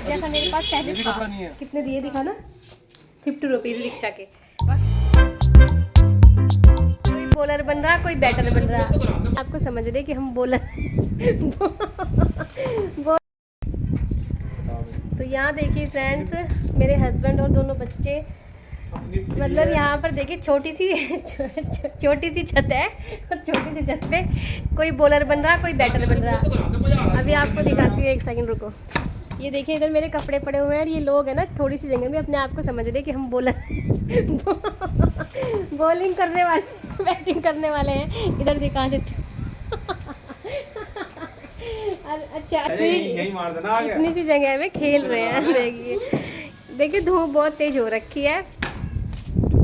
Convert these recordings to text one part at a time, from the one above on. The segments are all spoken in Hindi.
जैसा मेरे पास पहले था। कितने दिए दिखाना? 50 रुपीज़ रिक्शा के। कोई बॉलर बन रहा, कोई बैटर बन रहा। आपको समझ रहे कि हम बॉलर तो यहाँ देखिए फ्रेंड्स, मेरे हस्बैंड और दोनों बच्चे, मतलब यहाँ पर देखिए छोटी सी छत है और छोटी सी छत पे कोई बॉलर बन रहा, कोई बैटर बन रहा। अभी आपको दिखाती हूँ, एक सेकंड रुको। ये देखिए इधर मेरे कपड़े पड़े हुए हैं और ये लोग हैं ना थोड़ी सी जगह में अपने आप को समझ रहे कि हम बॉलर बॉलिंग करने वाले, बैटिंग करने वाले हैं। इधर दिखा देते अच्छा इतनी सी जगह में खेल रहे हैं। देखिए धूप बहुत तेज हो रखी है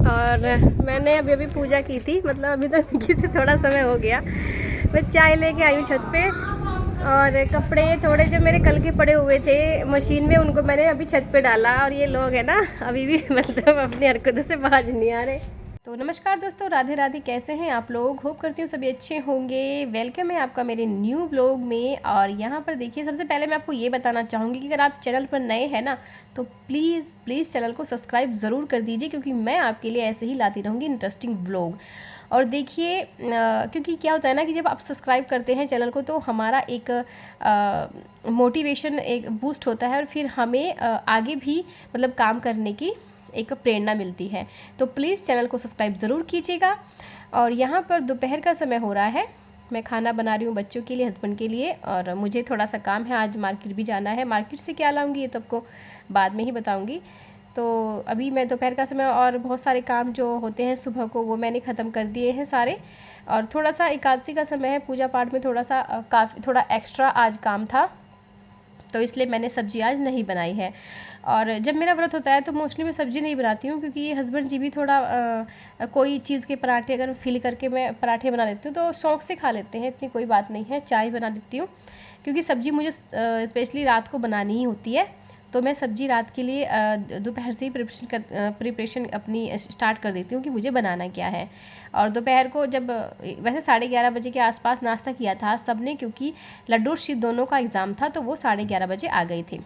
और मैंने अभी अभी पूजा की थी, मतलब अभी तो की थी, थोड़ा समय हो गया। मैं चाय लेके आई हूँ छत पे और कपड़े थोड़े जो मेरे कल के पड़े हुए थे मशीन में, उनको मैंने अभी छत पे डाला। और ये लोग हैं ना अभी भी मतलब अपनी हरकतों से बाज नहीं आ रहे। तो नमस्कार दोस्तों, राधे राधे। कैसे हैं आप लोग? होप करती हूँ सभी अच्छे होंगे। वेलकम है आपका मेरे न्यू ब्लॉग में। और यहाँ पर देखिए, सबसे पहले मैं आपको ये बताना चाहूँगी कि अगर आप चैनल पर नए हैं ना तो प्लीज़ चैनल को सब्सक्राइब ज़रूर कर दीजिए, क्योंकि मैं आपके लिए ऐसे ही लाती रहूँगी इंटरेस्टिंग ब्लॉग। और देखिए क्योंकि क्या होता है ना कि जब आप सब्सक्राइब करते हैं चैनल को तो हमारा एक मोटिवेशन एक बूस्ट होता है और फिर हमें आगे भी मतलब काम करने की एक प्रेरणा मिलती है। तो प्लीज़ चैनल को सब्सक्राइब ज़रूर कीजिएगा। और यहाँ पर दोपहर का समय हो रहा है, मैं खाना बना रही हूँ बच्चों के लिए, हस्बैंड के लिए, और मुझे थोड़ा सा काम है, आज मार्केट भी जाना है। मार्केट से क्या लाऊंगी ये तो आपको बाद में ही बताऊंगी। तो अभी मैं दोपहर का समय और बहुत सारे काम जो होते हैं सुबह को वो मैंने ख़त्म कर दिए हैं सारे। और थोड़ा सा एकादशी का समय है, पूजा पाठ में थोड़ा सा काफ़ी थोड़ा एक्स्ट्रा आज काम था, तो इसलिए मैंने सब्ज़ी आज नहीं बनाई है। और जब मेरा व्रत होता है तो मोस्टली मैं सब्ज़ी नहीं बनाती हूँ, क्योंकि हस्बैंड जी भी थोड़ा कोई चीज़ के पराठे अगर फिल करके मैं पराठे बना लेती हूँ तो शौक़ से खा लेते हैं, इतनी कोई बात नहीं है। चाय बना देती हूँ, क्योंकि सब्ज़ी मुझे स्पेशली रात को बनानी ही होती है। तो मैं सब्ज़ी रात के लिए दोपहर से ही प्रिपरेशन अपनी स्टार्ट कर देती हूँ कि मुझे बनाना क्या है। और दोपहर को जब वैसे 11:30 बजे के आसपास नाश्ता किया था सबने, क्योंकि लड्डू और शीत दोनों का एग्ज़ाम था, तो वो 11:30 बजे आ गए थे।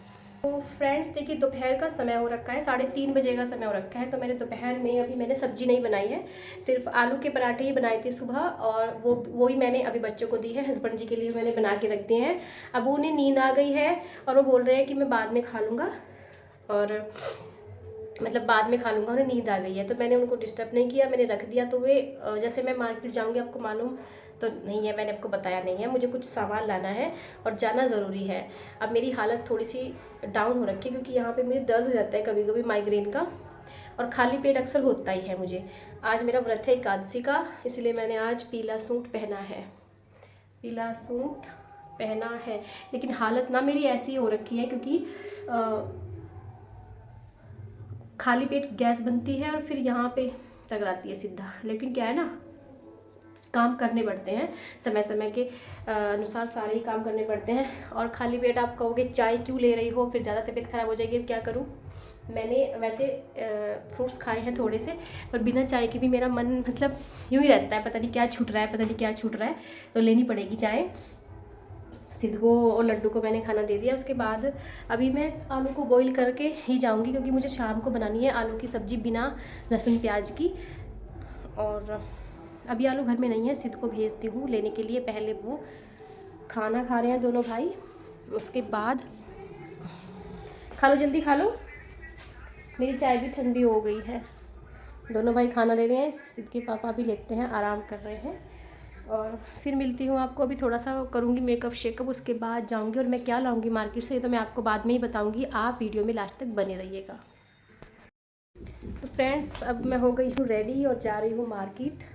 तो फ्रेंड्स देखिए, दोपहर का समय हो रखा है, 3:30 बजे का समय हो रखा है। तो मैंने दोपहर में अभी मैंने सब्जी नहीं बनाई है, सिर्फ आलू के पराठे ही बनाए थे सुबह, और वो ही मैंने अभी बच्चों को दी है। हस्बैंड जी के लिए मैंने बना के रख दिए हैं। अब उन्हें नींद आ गई है और वो बोल रहे हैं कि मैं बाद में खा लूँगा, और मतलब बाद में खा लूँगा, उन्हें नींद आ गई है। तो मैंने उनको डिस्टर्ब नहीं किया, मैंने रख दिया। तो वे जैसे मैं मार्केट जाऊँगी, आपको मालूम तो नहीं है, मैंने आपको बताया नहीं है, मुझे कुछ सामान लाना है और जाना ज़रूरी है। अब मेरी हालत थोड़ी सी डाउन हो रखी है, क्योंकि यहाँ पे मुझे दर्द हो जाता है कभी कभी माइग्रेन का, और खाली पेट अक्सर होता ही है मुझे। आज मेरा व्रत है एकादशी का, इसलिए मैंने आज पीला सूट पहना है, पीला सूट पहना है। लेकिन हालत ना मेरी ऐसी हो रखी है, क्योंकि खाली पेट गैस बनती है और फिर यहाँ पे टकराती है सीधा। लेकिन क्या है ना, काम करने पड़ते हैं, समय समय के अनुसार सारे ही काम करने पड़ते हैं। और खाली पेट आप कहोगे चाय क्यों ले रही हो, फिर ज़्यादा तबीयत ख़राब हो जाएगी, क्या करूँ। मैंने वैसे फ्रूट्स खाए हैं थोड़े से, पर बिना चाय के भी मेरा मन मतलब यूँ ही रहता है, पता नहीं क्या छूट रहा है, पता नहीं क्या छूट रहा है, तो लेनी पड़ेगी चाय। सिद्ध को और लड्डू को मैंने खाना दे दिया। उसके बाद अभी मैं आलू को बॉईल करके ही जाऊंगी, क्योंकि मुझे शाम को बनानी है आलू की सब्ज़ी बिना लहसुन प्याज की। और अभी आलू घर में नहीं है, सिद्ध को भेजती हूँ लेने के लिए। पहले वो खाना खा रहे हैं दोनों भाई, उसके बाद खा लो, जल्दी खा लो, मेरी चाय भी ठंडी हो गई है। दोनों भाई खाना ले रहे हैं, सिद्ध के पापा भी लेटते हैं, आराम कर रहे हैं। और फिर मिलती हूँ आपको, अभी थोड़ा सा करूँगी मेकअप शेकअप, उसके बाद जाऊँगी। और मैं क्या लाऊँगी मार्केट से ये तो मैं आपको बाद में ही बताऊँगी, आप वीडियो में लास्ट तक बने रहिएगा। तो फ्रेंड्स, अब मैं हो गई हूँ रेडी और जा रही हूँ मार्केट।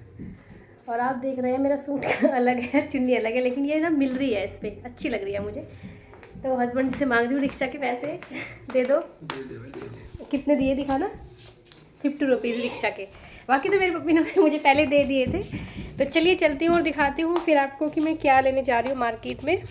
और आप देख रहे हैं मेरा सूट अलग है, चुन्नी अलग है, लेकिन ये ना मिल रही है, इस पर अच्छी लग रही है मुझे। तो हस्बैंड से मांग रही हूँ रिक्शा के पैसे, दे दो। कितने दिए दिखाना? 50 रुपीज़ रिक्शा के। बाकी तो मेरे पप्पी ने मुझे पहले दे दिए थे। तो चलिए चलती हूँ और दिखाती हूँ फिर आपको कि मैं क्या लेने जा रही हूँ मार्केट में।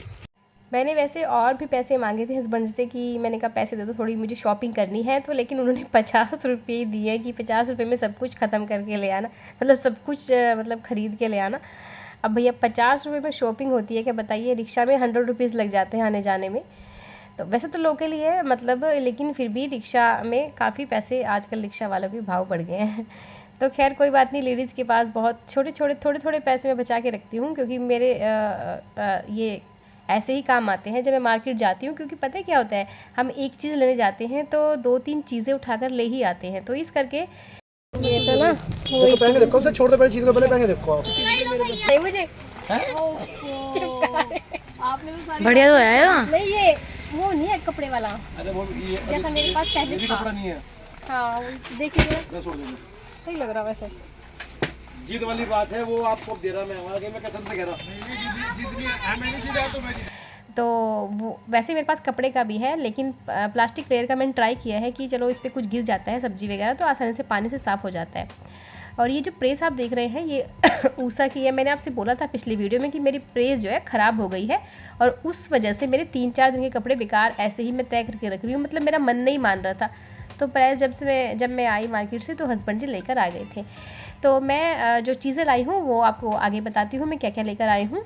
मैंने वैसे और भी पैसे मांगे थे हस्बैंड से, कि मैंने कहा पैसे दे दो, थोड़ी मुझे शॉपिंग करनी है। तो लेकिन उन्होंने 50 रुपये दिए कि 50 रुपये में सब कुछ ख़त्म करके ले आना, मतलब सब कुछ मतलब ख़रीद के ले आना। अब भैया 50 रुपये में शॉपिंग होती है क्या, बताइए। रिक्शा में 100 रुपीज़ लग जाते हैं आने जाने में। तो वैसे तो लोकल ही है मतलब, लेकिन फिर भी रिक्शा में काफ़ी पैसे आजकल रिक्शा वालों के भाव बढ़ गए हैं। तो खैर कोई बात नहीं, लेडीज़ के पास बहुत छोटे छोटे थोड़े थोड़े पैसे मैं बचा के रखती हूँ, क्योंकि मेरे ये ऐसे ही काम आते हैं जब मैं मार्केट जाती हूँ। क्योंकि पता है क्या होता है, हम एक चीज़ लेने जाते हैं तो 2-3 चीज़ें उठाकर ले ही आते हैं। तो इस करके ये तो ना देखो पहन के देखो, तो छोड़ दो पहले चीज को, पहले पहन के देखो आप। नहीं मुझे बढ़िया तो है ना। नहीं, ये वो नहीं है कपड़े वाला, अरे वो ये जैसा मेरे पास पहले ये था। कपड़ा नहीं है। हाँ देखिए मैं छोड़ दूंगा। सही लग रहा वैसे। जीत वाली बात है, वो आपको दे रहा मैं, आगे मैं कसम से कह रहा हूं। जीतनी है, मैंने जीता तो मैं जीता। तो वो वैसे मेरे पास कपड़े का भी है, लेकिन प्लास्टिक लेयर का मैंने ट्राई किया है कि चलो इस पर कुछ गिर जाता है सब्जी वगैरह तो आसानी से पानी से साफ़ हो जाता है। और ये जो प्रेस आप देख रहे हैं ये ऊषा की है। मैंने आपसे बोला था पिछली वीडियो में कि मेरी प्रेस जो है ख़राब हो गई है, और उस वजह से मेरे 3-4 दिन के कपड़े बेकार ऐसे ही मैं तय करके रख रही हूँ। मतलब मेरा मन नहीं मान रहा था। तो प्रेस जब मैं आई मार्केट से तो हस्बैंड जी लेकर आ गए थे। तो मैं जो चीज़ें लाई हूँ वो आपको आगे बताती हूँ मैं क्या क्या लेकर आई हूँ।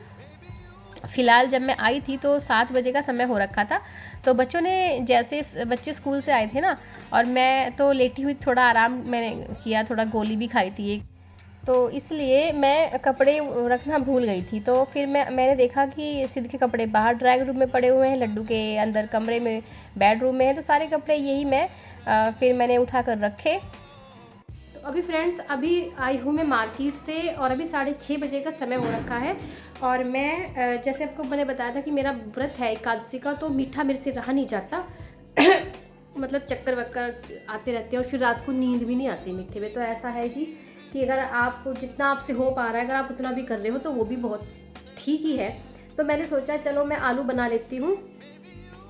फ़िलहाल जब मैं आई थी तो 7 बजे का समय हो रखा था। तो बच्चों ने जैसे बच्चे स्कूल से आए थे ना, और मैं तो लेटी हुई थोड़ा आराम मैंने किया, थोड़ा गोली भी खाई थी एक, तो इसलिए मैं कपड़े रखना भूल गई थी। तो फिर मैंने देखा कि सिद्ध के कपड़े बाहर ड्राइंग रूम में पड़े हुए हैं, लड्डू के अंदर कमरे में बेडरूम में है, तो सारे कपड़े यही फिर मैंने उठा कर रखे। तो अभी फ्रेंड्स अभी आई हूँ मैं मार्केट से, और अभी 6:30 बजे का समय हो रखा है। और मैं जैसे आपको मैंने बताया था कि मेरा व्रत है एकादशी का, तो मीठा मेरे से रहा नहीं जाता। मतलब चक्कर वक्कर आते रहते हैं और फिर रात को नींद भी नहीं आती मीठे में। तो ऐसा है जी कि अगर आप जितना आपसे हो पा रहा है, अगर आप उतना भी कर रहे हो तो वो भी बहुत ठीक ही है। तो मैंने सोचा चलो मैं आलू बना लेती हूँ,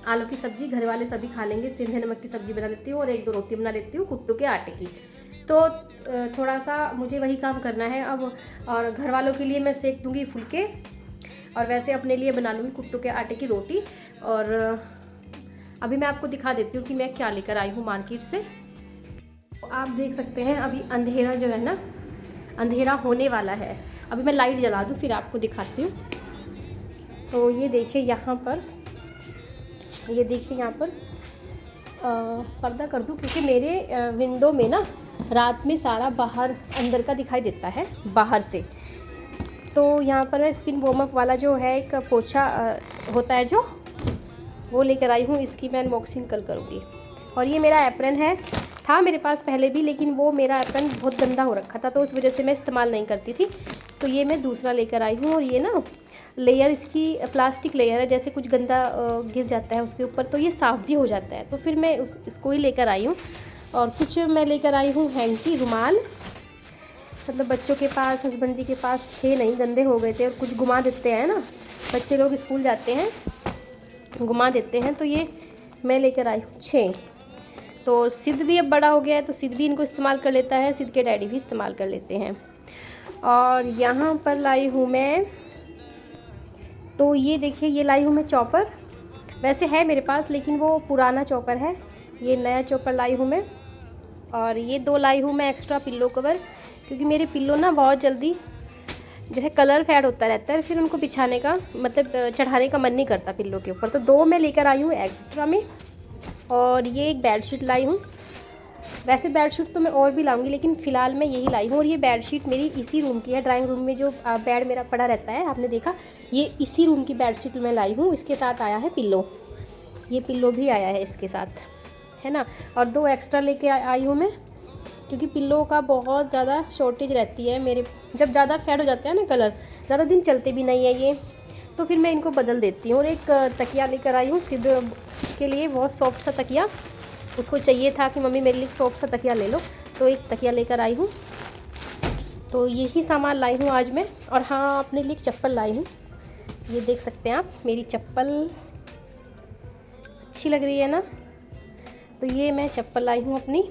आलू की सब्ज़ी घर वाले सभी खा लेंगे। सेंधे नमक की सब्ज़ी बना लेती हूँ और 1-2 रोटी बना लेती हूँ कुट्टू के आटे की। तो थोड़ा सा मुझे वही काम करना है अब, और घर वालों के लिए मैं सेक दूँगी फुलके, और वैसे अपने लिए बना लूँगी कुट्टू के आटे की रोटी। और अभी मैं आपको दिखा देती हूँ कि मैं क्या लेकर आई हूँ मार्केट से। आप देख सकते हैं अभी अंधेरा जो है ना, अंधेरा होने वाला है। अभी मैं लाइट जला दूँ फिर आपको दिखाती हूँ। तो ये देखिए यहाँ पर, ये देखिए यहाँ पर पर्दा कर दूँ क्योंकि मेरे विंडो में ना रात में सारा बाहर अंदर का दिखाई देता है बाहर से। तो यहाँ पर मैं स्किन वार्म अप वाला जो है एक पोछा होता है जो, वो लेकर आई हूँ। इसकी मैं अनबॉक्सिंग करूँगी। और ये मेरा एप्रन है, था मेरे पास पहले भी, लेकिन वो मेरा एप्रन बहुत गंदा हो रखा था तो उस वजह से मैं इस्तेमाल नहीं करती थी। तो ये मैं दूसरा लेकर आई हूँ। और ये ना लेयर इसकी प्लास्टिक लेयर है, जैसे कुछ गंदा गिर जाता है उसके ऊपर तो ये साफ़ भी हो जाता है। तो फिर मैं इसको ही लेकर आई हूँ। और कुछ मैं लेकर आई हूँ हैंकी रुमाल, मतलब बच्चों के पास, हस्बैंड जी के पास थे नहीं, गंदे हो गए थे, और कुछ घुमा देते हैं ना बच्चे लोग, स्कूल जाते हैं घुमा देते हैं। तो ये मैं लेकर आई हूँ 6। तो सिद्ध भी अब बड़ा हो गया है तो सिद्ध भी इनको इस्तेमाल कर लेता है, सिद्ध के डैडी भी इस्तेमाल कर लेते हैं। और यहाँ पर लाई हूँ मैं, तो ये देखिए ये लाई हूँ मैं चॉपर। वैसे है मेरे पास लेकिन वो पुराना चॉपर है, ये नया चॉपर लाई हूँ मैं। और ये 2 लाई हूँ मैं एक्स्ट्रा पिल्लो कवर, क्योंकि मेरे पिल्लो ना बहुत जल्दी जो है कलर फेड होता रहता है, फिर उनको बिछाने का मतलब चढ़ाने का मन नहीं करता पिल्लो के ऊपर। तो 2 मैं लेकर आई हूँ एक्स्ट्रा में। और ये एक बेडशीट लाई हूँ। वैसे बेडशीट तो मैं और भी लाऊंगी लेकिन फ़िलहाल मैं यही लाई हूँ। और ये बेडशीट मेरी इसी रूम की है, ड्राइंग रूम में जो बेड मेरा पड़ा रहता है, आपने देखा, ये इसी रूम की बेडशीट मैं लाई हूँ। इसके साथ आया है पिल्लो, ये पिल्लो भी आया है इसके साथ, है ना। और 2 एक्स्ट्रा लेके आई हूँ मैं, क्योंकि पिल्लो का बहुत ज़्यादा शॉर्टेज रहती है मेरे, जब ज़्यादा फेड हो जाता है ना कलर, ज़्यादा दिन चलते भी नहीं है ये, तो फिर मैं इनको बदल देती हूँ। और एक तकिया लेकर आई हूँ सिद्ध के लिए, बहुत सॉफ्ट सा तकिया, उसको चाहिए था कि मम्मी मेरे लिए सॉफ्ट सा तकिया ले लो, तो एक तकिया लेकर आई हूँ। तो यही सामान लाई हूँ आज मैं। और हाँ, अपने लिए एक चप्पल लाई हूँ, ये देख सकते हैं आप, मेरी चप्पल अच्छी लग रही है ना, तो ये मैं चप्पल लाई हूँ अपनी।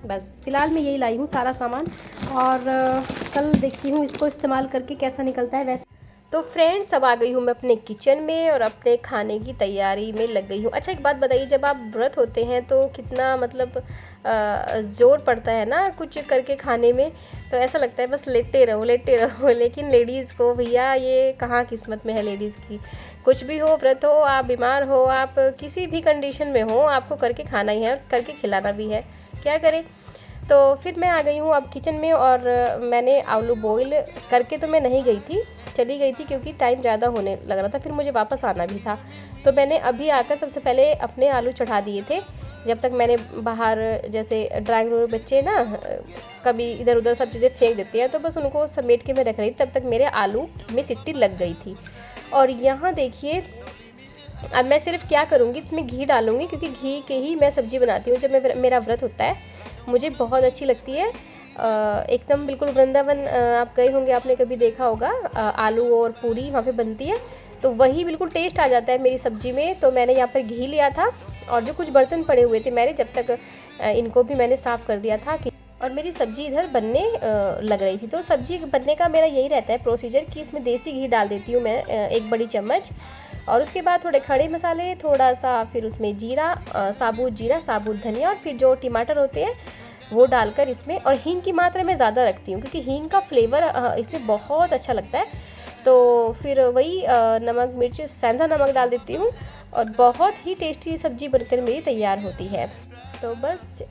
बस फ़िलहाल मैं यही लाई हूँ सारा सामान, और कल देखती हूँ इसको इस्तेमाल करके कैसा निकलता है। वैसे तो फ्रेंड्स अब आ गई हूँ मैं अपने किचन में और अपने खाने की तैयारी में लग गई हूँ। अच्छा एक बात बताइए, जब आप व्रत होते हैं तो कितना मतलब ज़ोर पड़ता है ना कुछ करके खाने में, तो ऐसा लगता है बस लेटे रहो लेटे रहो। लेकिन लेडीज़ को भैया ये कहाँ किस्मत में है लेडीज़ की कुछ भी हो, व्रत हो, आप बीमार हो, आप किसी भी कंडीशन में हो, आपको करके खाना ही है और करके खिलाना भी है, क्या करें। तो फिर मैं आ गई हूँ अब किचन में और मैंने आलू बॉईल करके तो मैं नहीं गई थी, चली गई थी क्योंकि टाइम ज़्यादा होने लग रहा था, फिर मुझे वापस आना भी था। तो मैंने अभी आकर सबसे पहले अपने आलू चढ़ा दिए थे। जब तक मैंने बाहर जैसे ड्राइंग रूम में बच्चे ना कभी इधर उधर सब चीज़ें फेंक देते हैं, तो बस उनको समेट के मैं रख रही थी, तब तक मेरे आलू में सीटी लग गई थी। और यहाँ देखिए अब मैं सिर्फ क्या करूँगी, इसमें घी डालूँगी क्योंकि घी के ही मैं सब्ज़ी बनाती हूँ जब मेरा व्रत होता है, मुझे बहुत अच्छी लगती है। एकदम बिल्कुल वृंदावन आप गए होंगे, आपने कभी देखा होगा आलू और पूरी वहाँ पे बनती है, तो वही बिल्कुल टेस्ट आ जाता है मेरी सब्ज़ी में। तो मैंने यहाँ पर घी लिया था और जो कुछ बर्तन पड़े हुए थे मेरे, जब तक इनको भी मैंने साफ़ कर दिया था और मेरी सब्ज़ी इधर बनने लग रही थी। तो सब्ज़ी बनने का मेरा यही रहता है प्रोसीजर कि इसमें देसी घी डाल देती हूँ मैं 1 बड़ी चम्मच, और उसके बाद थोड़े खड़े मसाले, थोड़ा सा फिर उसमें जीरा, साबुत धनिया, और फिर जो टमाटर होते हैं वो डालकर इसमें, और हींग की मात्रा मैं ज़्यादा रखती हूँ क्योंकि हींग का फ्लेवर इसमें बहुत अच्छा लगता है। तो फिर वही नमक मिर्च सेंधा नमक डाल देती हूँ और बहुत ही टेस्टी सब्ज़ी बनकर मेरी तैयार होती है। तो बस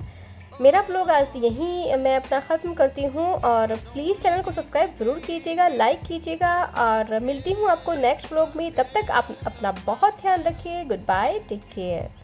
मेरा ब्लॉग आज यहीं मैं अपना ख़त्म करती हूँ, और प्लीज़ चैनल को सब्सक्राइब ज़रूर कीजिएगा, लाइक कीजिएगा, और मिलती हूँ आपको नेक्स्ट ब्लॉग में। तब तक आप अपना बहुत ध्यान रखिए। Goodbye, take care.